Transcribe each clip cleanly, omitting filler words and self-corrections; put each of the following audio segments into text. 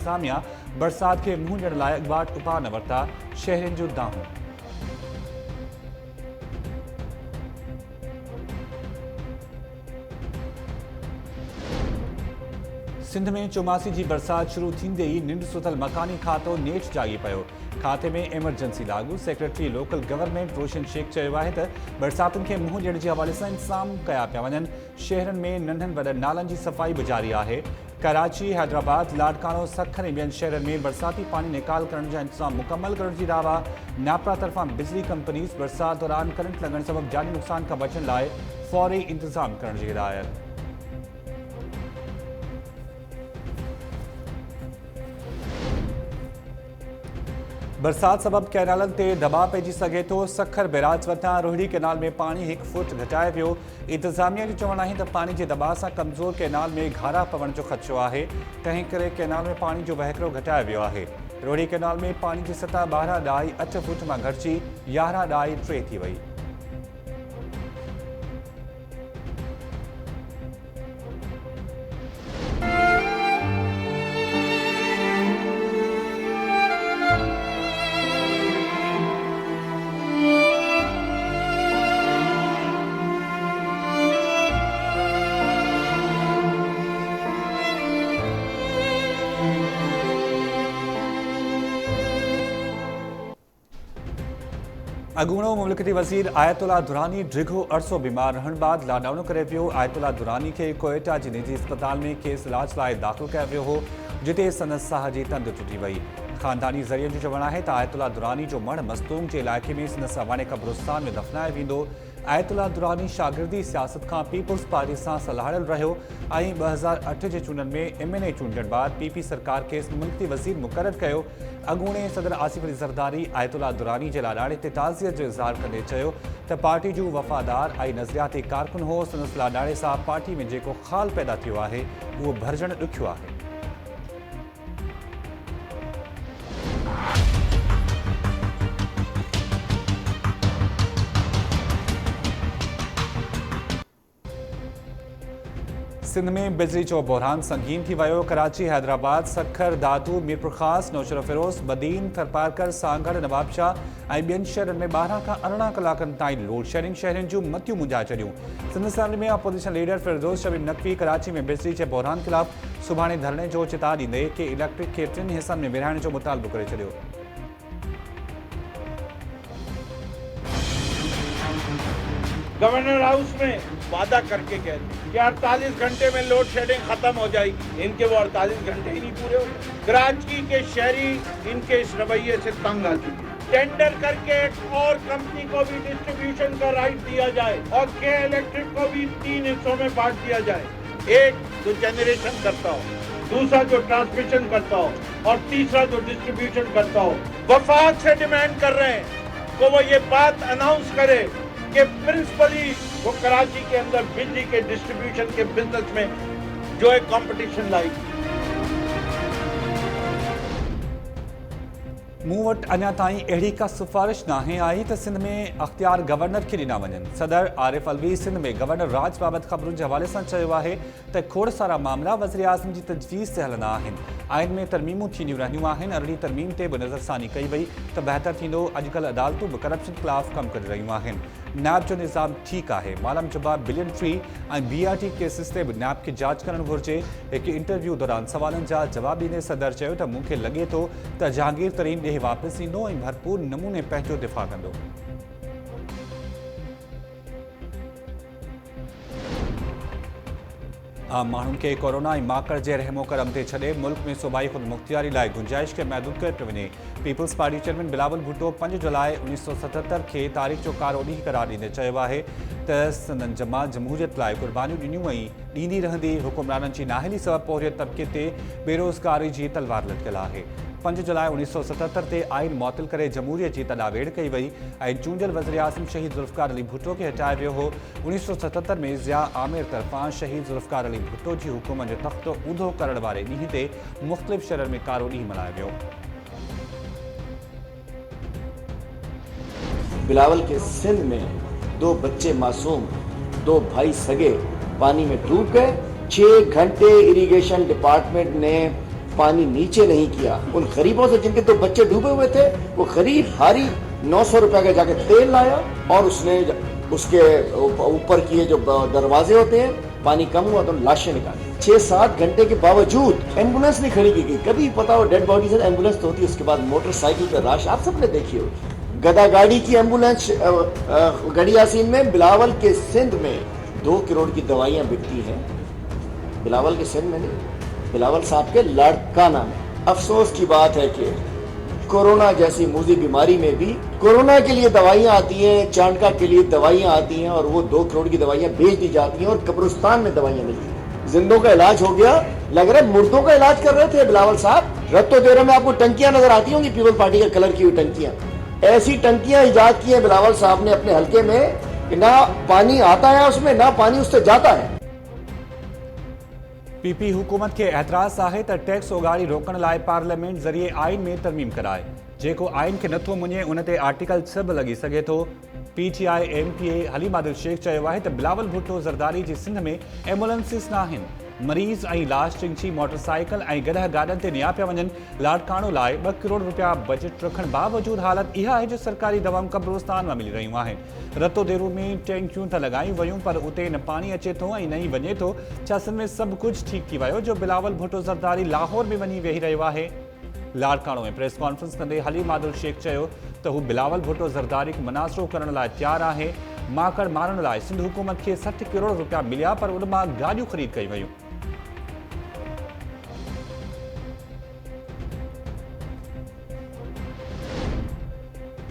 इंतजामिया बरसात के मुंह ॾियण लाइ अॻुवाट उपाउ न वरिता, शहरनि जो दाहूं। सिंध में चौमासी की बरसात शुरू थींदे ही निंड सुतल मकानी खातो नेठ जागी पियो। खाते में एमरजेंसी लागू। सेक्रेटरी लोकल गवर्नमेंट रोशन शेख चयो आहे त बरसातुनि खे मुंहुं ॾियण जे हवाले सां इंतज़ाम कया पिया वञनि। शहरनि में नंढनि वॾनि नालनि जी सफ़ाई बि जारी आहे। कराची, हैदराबाद, लाड़कानो, सखर ऐं ॿियनि शहरनि में बरसाती पानी निकाल करण जा इंतज़ाम मुकम्मल करण जी दावा। नापरा तरफ़ां बिजली कंपनीज़ बरसात दौरान करंट लॻण सबबि जानी नुक़सान खां बचण लाइ फौरी इंतज़ाम करण जी हिदायत। बरसात सबब कैनालनि ते दबाव पइजी सघे थो। सखर बैराज वटां रोहिड़ी कैनाल में पानी 1 फुट घटाए वियो। इंतज़ामिया जो चवणु आहे त पानी जे दबाव सां कमज़ोर कैनाल में घारा पवण जो ख़दशो आहे। तंहिं करे कैनाल में पानी जो वहिकिरो घटाए वियो आहे। रोहिड़ी कैनाल में पानी जी सतह 12.8 फुट मां घटिजी 11.3 थी वई। अगूणो मुमलिकती वज़ीर आयतुल्ला दुरानी डिघो अरसो बीमार रहण बाद लाडाउनो करे पियो। आयतुल्ला दुरानी के कोयटा जी निजी अस्पताल में खेस इलाज लाइ दाख़िल कया वियो हो, जिते संदसि साह जी तंद टुटी वई। ख़ानदानी ज़रियनि जो चवणु आहे त आयतुल्ला दुरानी जो मण मस्तूंग जे इलाइक़े में संदसि अवाणे कब्रिस्तान में दफ़नायो वेंदो। आयतुल्ला दुरानी शागिर्दी सियासत खां पीपुल्स पार्टी सां सलाहियल रहियो ऐं 2008 जे चूंडनि में MNA चूंडण बाद PP सरकार खेसि मुमलिकती वज़ीर मुक़ररु कयो। अॻूणे सदर आसिफ अली ज़रदारी आयतुल्ला दुरानी जे लाॾाणे ते ताज़ियत जो इज़हार कंदे चयो त पार्टी जो वफ़ादार ऐं नज़रियाती कारकुन हो। संदसि लाॾाणे सां पार्टी में जेको ख़ाल पैदा थियो आहे उहो भरिजणु ॾुखियो आहे। सिंध में बिजली जो बहरान संगीन थी वियो। कराची, हैदराबाद, सखर, दादू, मीरपुर ख़ास, नौशर फिरोज़, बदीन, थरपारकर, सांगड़, नवाबशाह ऐं ॿियनि शहरनि में 12 खां 18 कलाकनि ताईं लोड शेडिंग शहरनि जूं मतियूं मुंझाए छॾियूं। सिंध असेंबली में अपोज़िशन लीडर फिरदौस शबीब नक़वी कराची में बिजली जे बहरान ख़िलाफ़ सुभाणे धरणे जो चिता ॾींदे के इलेक्ट्रिक खे 3 हिसनि में विरहाइण जो मुतालबो करे छॾियो। गवर्नर हाउस में वादा करके कह रहे कि 48 घंटे में लोड शेडिंग खत्म हो जाएगी। इनके वो 48 घंटे ही नहीं पूरे हो। कराची के शहरी इनके इस रवैये से तंग आ चुके। टेंडर करके एक और कंपनी को भी डिस्ट्रीब्यूशन का राइट दिया जाए और के इलेक्ट्रिक को भी 3 हिस्सों में बांट दिया जाए। एक जो जनरेशन करता हो, दूसरा जो ट्रांसमिशन करता हो और तीसरा जो डिस्ट्रीब्यूशन करता हो। वफाक से डिमांड कर रहे हैं तो वो ये बात अनाउंस करे कि प्रिंसिपली वो कराची के अंदर बिजली के डिस्ट्रीब्यूशन के बिजनेस में जो है कंपटीशन लाएगी। मूं वटि अञा ताईं अहिड़ी का सिफ़ारिश नाहे आई त सिंध में अख़्तियार गवर्नर खे ॾिना वञनि। सदर आरिफ अलवी सिंध में गवर्नर राज बाबति ख़बरुनि जे हवाले सां चयो आहे त खोड़ सारा मामला वज़ीर आज़म जी तजवीज़ ते हलंदा आहिनि। आइन में तरमीमूं थींदियूं रहंदियूं आहिनि। अरड़ी तरमीम ते बि नज़रसानी कई वई त बहितर थींदो। अॼुकल्ह अदालतूं बि करप्शन ख़िलाफ़ कमु करे रहियूं आहिनि। नैब जो निज़ाम ठीकु आहे। मालम जबा बिलियन ट्री ऐं BRT केसिस ते बि नैब खे जांच करणु घुरिजे। हिकु इंटरव्यू दौरान सवालनि जा जवाब ॾींदे सदर चयो त मूंखे लॻे थो त जहांगीर तरीन ॾे वापसि ईंदो ऐं भरपूर नमूने पंहिंजो दिफ़ा कंदो। आम माण्हुनि खे कोरोना ऐं माकड़ जे रहमो करम ते छॾे मुल्क में सूबाई ख़ुदमुख़्तियारी लाइ गुंजाइश खे महदूद करे पियो वञे। Peoples party chairman Bilawal Bhutto 5 जुलाई 1977 खे तारीख़ जो कारो ॾींहुं करार ॾींदे चयो आहे त संदन जमात जमहूरियत लाइ क़ुर्बानियूं ॾिनियूं ऐं ॾींदी रहंदी। हुकुमराननि जी नाहिली सबबि पोरियत तबिके ते बेरोज़गारी जी तलवार लटकियल आहे। 5 जुलाई 1977 ते आइन मुअतल करे जमहूरियत जी तॾावेड़ कई वई ऐं चूंडियल वज़ीर आज़म शहीद ज़ुल्फ़िकार अली भुट्टो खे हटायो वियो हो। 1977 में ज़िया आमिर तरफ़ां शहीद ज़ुल्फ़िकार अली भुट्टो जी हुकूमत जो तख़्तो ऊंधो करण वारे ॾींहं ते मुख़्तलिफ़ शहरनि में कारो ॾींहुं मल्हायो वियो। बिलावल के सिंध में 2 बच्चे मासूम, 2 भाई सगे पानी में डूब गए। 6 घंटे इरिगेशन डिपार्टमेंट ने पानी नीचे नहीं किया। उन गरीबों से जिनके 2 बच्चे डूबे हुए थे, वो गरीब हारी 900 रुपए का जाके तेल लाया और उसने उसके ऊपर किए जो दरवाजे होते हैं, पानी कम हुआ तो लाशें निकाली। 6-7 घंटे के बावजूद एम्बुलेंस नहीं खड़ी की गई। कभी पता हो डेड बॉडी से एम्बुलेंस तो होती है, उसके बाद मोटरसाइकिल पे राश आप सबने देखी हो। गदा गाड़ी की एम्बुलेंस गड़ी यासीन में, बिलावल के सिंध में 2 करोड़ की दवाइयां बिकती हैं। बिलावल के सिंध में नहीं, बिलावल साहब के लाड़काना में। अफसोस की बात है कि कोरोना जैसी मूजी बीमारी में भी कोरोना के लिए दवाइयां आती हैं, चांडका के लिए दवाइयां आती हैं और वो 2 करोड़ की दवाइयां बेच दी जाती हैं और कब्रिस्तान में दवाइयां मिलती हैं। जिंदों का इलाज हो गया, लग रहा है मुर्दों का इलाज कर रहे थे बिलावल साहब। रत्तो देरों में आपको टंकियां नजर आती होंगी, पीपल पार्टी के कलर की हुई टंकियां। ऐसी टंकियां इजाद की है बिलावल साहब ने अपने हल्के में कि ना पानी आता है उसमें, ना पानी उससे जाता है। पीपी हुकूमत के एतराज़ आहे त टैक्स उगाड़ी रोकण लाइ पार्लियामेंट ज़रिए आइन में तरमीम कराए। जेको आइन खे नथो मञे उन ते आर्टिकल 6 बि लॻी सघे थो। PTI MPA हलीम आदिल शेख चयो आहे त बिलावल भुट्टो ज़रदारी जी सिंध में एम्बुलेंसिस न आहिनि। मरीज़ ऐं लाश चिंची मोटरसाइकिल ऐं गॾह गाॾनि ते निया पिया वञनि। लाड़काणो लाइ 2 करोड़ रुपया बजट रखण बावजूद हालत इहा आहे जो सरकारी दवाऊं कब्रिस्तान में मिली रहियूं आहिनि। रतो देरो में टैंकियूं त लॻायूं वयूं पर उते न पानी अचे थो ऐं न ई वञे थो। छा सिंध में सभु कुझु ठीक थी वियो जो बिलावल भुट्टो ज़रदारी लाहौर में वञी वेही रहियो आहे? लाड़काणो में प्रेस कॉन्फ्रेंस कंदे हलीम आदिल शेख चयो त हू बिलावल भुट्टो ज़रदारी खे मुनासिरो करण लाइ तैयार आहे। माकड़ मारण लाइ सिंध हुकूमत खे 60 करोड़ रुपया मिलिया पर उन मां गाॾियूं ख़रीद कई वयूं।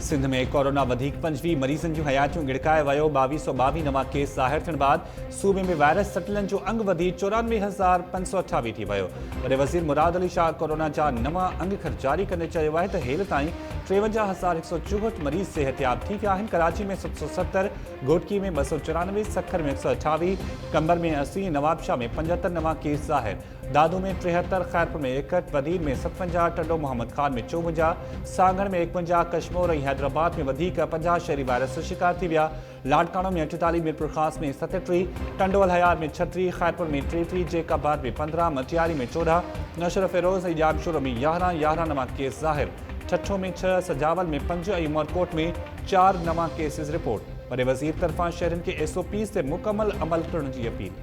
सिंध में कोरोना वधीक 25 मरीज़नि जूं हयातियूं गिड़काए वियो। 2222 नवां केस ज़ाहिर थियण बाद सूबे में वायरस सटिलनि जो अंग वधी 94,528 थी वियो। वॾे वज़ीर मुराद अली शाह कोरोना जा नवां अंग ख़त जारी कंदे चयो आहे त हेल ताईं 53,164 मरीज़ सेहतियाब थी विया आहिनि। कराची में 770, घोटकी में 294, सखर में 128, कंबर में 80, नवाबशाह में 75 नवां केस ज़ाहिर। दादू में 73, खैरपुर में 61, वदीर में 57, टंडो मोहम्मद खान में 54, सांगड़ में 51, कश्मीर ऐं हैदराबाद में वधीक 50 शहरी वायरस जो शिकार थी विया। लाड़काणो में 48, मीरपुर खास में 37, टंडोल हयार में 36, खैरपुर में 33, जेकाबाद में 15, मटियारी में 14, नशर फिरोज ऐं जामशोर में 11 नवां केस ज़ाहिर। ठठो में 6, सजावल में 5 ऐं उमरकोट में 4 नवां केसिस रिपोर्ट। वॾे वज़ीर तरफ़ां शहरनि खे SOPs ते मुकमल अमल करण जी अपील।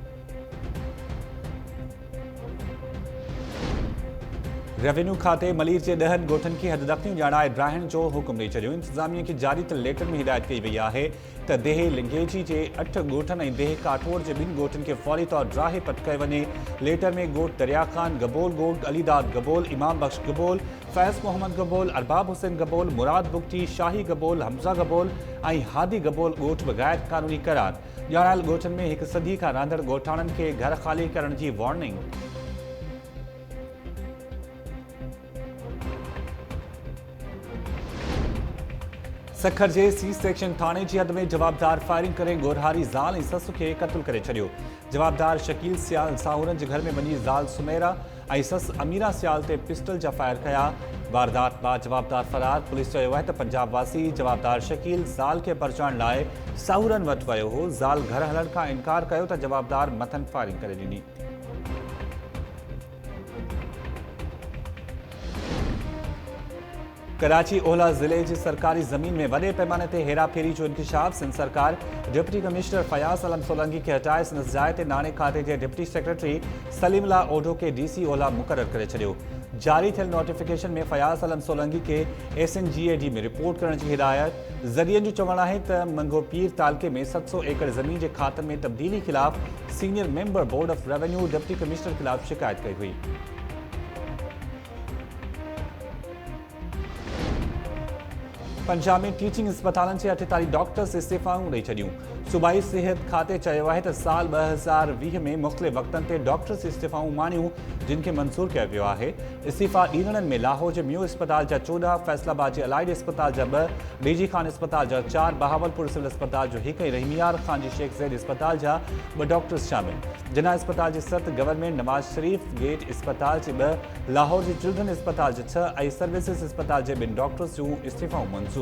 रेवेन्यू खाते मलीर के 10 ॻोठनि खे हददख्तियूं ॼाणाए ड्राइण जो हुकुम ॾेई छॾियो। इंतज़ामिया खे जारी थियल लेटर में हिदायत कई वई आहे त देह लिंगेजी जे 8 ॻोठनि ऐं देह काठोर जे 2 ॻोठनि खे फौरी तौर ड्राहे पट कयो वञे। लेटर में ॻोठ दरिया खान गबोल ॻोठ, अलीदाद गबोल, इमाम बख्श गबोल, फैज़ मोहम्मद गबोल, अरबाब हुसैन गबोल, मुराद बुगटी, शाही गबोल, हमज़ा गबोल ऐं हादी गबोल ॻोठ बि ग़ैर क़ानूनी करार। ॼाणायल ॻोठनि में 1 सदी खां रहंदड़ ॻोठाणनि खे घर ख़ाली करण जी वार्निंग। सखर जे C सेक्शन थाने जी हद में जवाबदार फायरिंग करे गोरहारी ज़ाल ऐं ससु खे क़त्ल करे छॾियो। जवाबदार शकील सियाल साहुरनि जे घर में वञी ज़ाल सुमेरा ऐं ससु अमीरा सियाल ते पिस्टल जा फायर कया। वारदात बाद जवाबदार फरार। पुलिस चयो आहे त पंजाब वासी जवाबदार शकील ज़ाल खे बचाइण लाइ साहुरनि वटि वियो हो। ज़ाल घर हलण खां इनकार कयो त जवाबदार मथनि फायरिंग करे ॾिनी। कराची ओलह ज़िले जी सरकारी ज़मीन में वॾे पैमाने ते हेराफेरी जो इंकशाफ। सिंध सरकार डिप्टी कमिश्नर फयाज़ अलम सोलंकी खे हटाए संदसि जाइ ते नाणे खाते जे डिप्टी सेक्रेटरी सलीमुल्लाह ओढो खे DC ओलह मुक़ररु करे छॾियो। जारी थियल नोटिफिकेशन में फयाज़ अलम सोलंकी खे SNGAD में रिपोर्ट करण जी हिदायत। ज़रियनि जो चवणु आहे त मंगोपीर तालके में 700 एकड़ ज़मीन जे खातनि में तब्दीली ख़िलाफ़ senior member board of revenue deputy commissioner ख़िलाफ़ शिकायत कई हुई। पंजाब में टीचिंग अस्पतालनि जे 48 डॉक्टर्स इस्तीफ़ाऊं ॾेई छॾियूं। सूबाई सिहत खाते चयो आहे त साल 2020 में मुख़्तलिफ़ वक़्तनि ते डॉक्टर्स इस्तीफ़ाऊं माणियूं जिन खे मंज़ूर कयो वियो आहे। इस्तीफ़ा ॾींदड़नि में लाहौर जे म्यू अस्पताल जा 14, फैसलाबाद जे अलाइड अस्पताल जा 2, डीजी खान अस्पताल जा 4, बहावलपुर सिविल अस्पताल जो 1 ऐं रहीमियार खान जी शेख ज़ैद अस्पताल जा 2 डॉक्टर्स शामिल। जिना अस्पताल जे 7, गवर्नमेंट नवाज शरीफ गेट अस्पताल जे 2, लाहौर जे चिल्ड्रन अस्पताल जे 6 ऐं सर्विसिस अस्पताल जे 2 डॉक्टर्स जूं इस्तीफ़ाऊं मंज़ूर।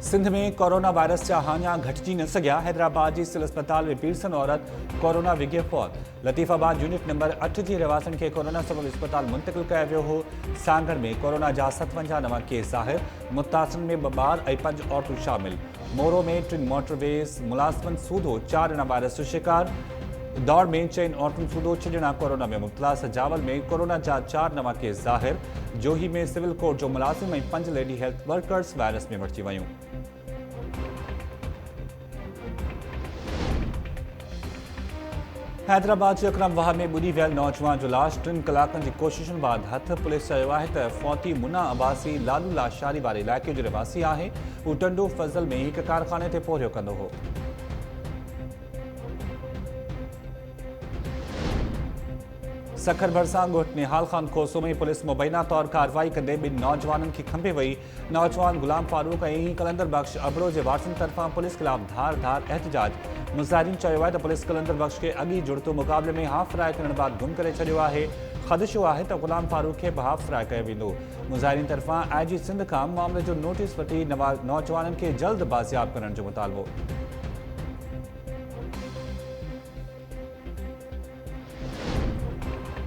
सिंध में कोरोना वायरस जा हाञा घटिजी न सघिया। हैदराबाद जी सिविल अस्पताल में पीरसन औरत कोरोना विघे फौत। लतीफ़ाबाद यूनिट नंबर 8 जी रहवासियुनि खे कोरोना सबब अस्पताल मुंतकिल कयो वियो हो। सांगड़ में कोरोना जा 57 नवां केस ज़ाहिर। मुतासिरनि में 2 ॿार ऐं 5 औरतूं शामिल। मोरो में 3 मोटरवेज़ मुलाज़िमनि सूदो 4 ॼणा वायरस जो शिकार। दौड़ में 4 औरतुनि सूदो 6 ॼणा कोरोना में मुब्तला। सजावल में कोरोना जा 4 नवां केस ज़ाहिर। जोही में सिविल कोर्ट जो मुलाज़िम ऐं 5 लेडी हेल्थ वर्कर्स वायरस में मटिजी वयूं। हैदराबाद जे अकरमवाह में ॿुॾी वियल नौजवान जो लाश 3 कलाकनि जी कोशिशुनि बाद हथ। पुलिस चयो आहे त फौती मुना अब्बासी लालू लाशारी वारे इलाइक़े जो रहिवासी आहे। हू टंडो फज़ल में हिक कारखाने ते पोरियो कंदो हो। सखर भरिसां ॻोठ निहाल ख़ान कोसो में पुलिस मुबैना तौर कार्रवाई कंदे 2 नौजवाननि खे खंभे वई। नौजवान गुलाम फारूक ऐं कलंदर बख्श अबड़ो जे वारसनि तरफ़ां पुलिस ख़िलाफ़ धार एहतजाज। मुज़ाहिरीन चयो आहे त पुलिस कलंदर बख्श खे अॻी जुड़तो मुक़ाबले में हाफ फ्राए करण बाद गुम करे छॾियो आहे। ख़दशो आहे त गुलाम फारूक खे बि हाफ फ्राए कयो वेंदो। मुज़ाहिरीन तरफ़ां IG सिंध खां मामले जो नोटिस वठी नौजवाननि खे जल्द बाज़ियाब करण जो मुतालबो।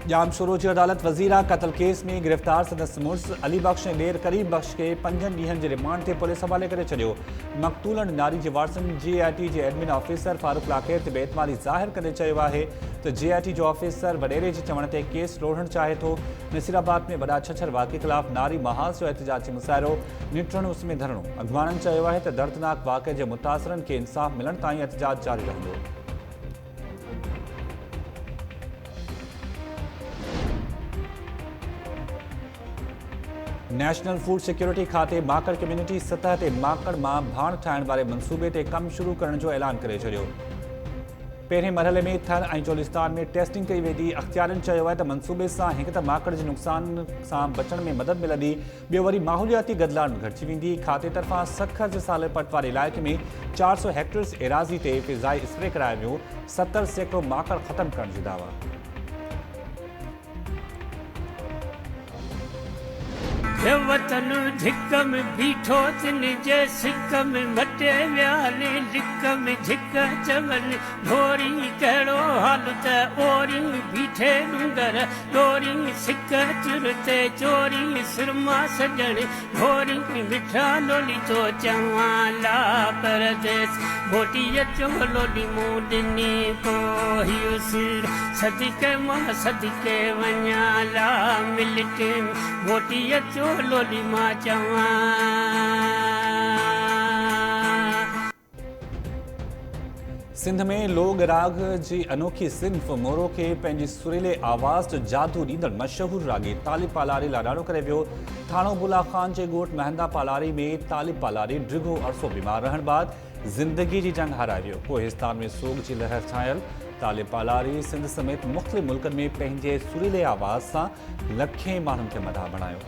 जाम शुरू जी अदालत वज़ीरा क़त्ल केस में गिरफ़्तार संदसि मुड़ुसु अली बख्श ऐं ॾेर करीब बख्श खे 5 ॾींहनि जे रिमांड ते पुलिस हवाले करे छॾियो। मक़तूलनि नारी जे वारसनि GIT जे एडमिन ऑफिसर फारूक लाखेर ते बेतमारी ज़ाहिर कंदे चयो आहे त GIT जो ऑफिसर वॾेरे जे चवण ते केस लोढ़णु चाहे थो। नसीराबाद में वॾा छछर वाक़े ख़िलाफ़ नारी महाज़ जो एहतजाजी मुसाइरो। निटण उस में धरणो। अॻवाननि चयो आहे त दर्दनाक वाक़े जे मुतासिरनि खे इंसाफ़ मिलण ताईं एहतजाज जारी रहंदो। नेशनल फूड सिक्योरिटी खाते माकड़ कम्युनिटी सतह ते माकड़ मां भाण ठाहिण वारे मंसूबे ते कमु शुरू करण जो ऐलान करे छॾियो। पहिरें मरहले में थर ऐं चोलिस्तान में टेस्टिंग कई वेंदी। अख़्तियारनि चयो आहे त मंसूबे सां हिकु त माकड़ जे नुक़सान सां बचण में मदद मिलंदी, ॿियो वरी माहौलियाती गदिलाहट घटिजी वेंदी। खाते तरफ़ां सखर जे साले पट वारे इलाइक़े में 400 हेक्टेयर्स एराज़ी ते फ़िज़ाई स्प्रे करायो वियो। 70 माकड़ ख़तमु करण जी दावा। वतन झिक में बीठो तिन जे सिक में मटे वियाले लिक में झिक चवल ढोरी कहिड़ो हाल त ओरी बीठे डूंगर डोरी सिक चुरते चोरी सिरमा सजण ढोरी मिठा लोली तो चवाला परदेस बोटीअ चो लोली मूं ॾिनी पोहियुसि सदिके मां सदिके वञाला मिलट बोटीअ चो लोली मां चवां। सिंध में लोग राग जी अनोखी सिंफ मोरो खे पंहिंजी सुरीले आवाज़ जो जादू ॾींदड़ मशहूरु रागी तालिब पालारी लाॾाणो करे वियो। थाणो बुला ख़ान जे ॻोठ महंदा पालारी में तालिब पालारी डिघो अरसो बीमार रहण बाद ज़िंदगी जी जंग हाराए वियो। कोहिस्तान में सोग जी लहर छायल। तालिब पालारी सिंध समेत मुख़्तलिफ़ मुल्कनि में पंहिंजे सुरीले आवाज़ सां लखें माण्हुनि खे मदाह बणायो।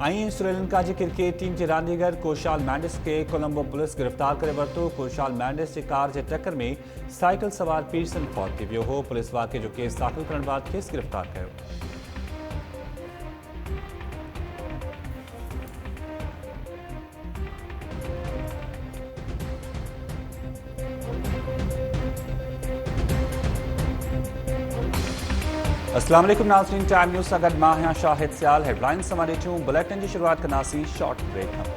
ऐं श्रीलंका जी क्रिकेट टीम जे रांदीगर कुशाल मेंडिस खे कोलंबो पुलिस गिरफ़्तार करे वरितो। कुशाल मेंडिस जे कार जे टक्कर में साइकिल सवार पीरसन फौत थी वियो हो। पुलिस वाक़े जो केस दाख़िल करण बाद खेसि गिरफ़्तार कयो। अस्सलाम वालेकुम नाज़रीन, टाइम न्यूज़ सां गॾु मां आहियां शाहिद सियाल। हेडलाइंस सां ॾिठियूं बुलेटिन जी शुरूआत कंदासीं शॉर्ट ब्रेक खां।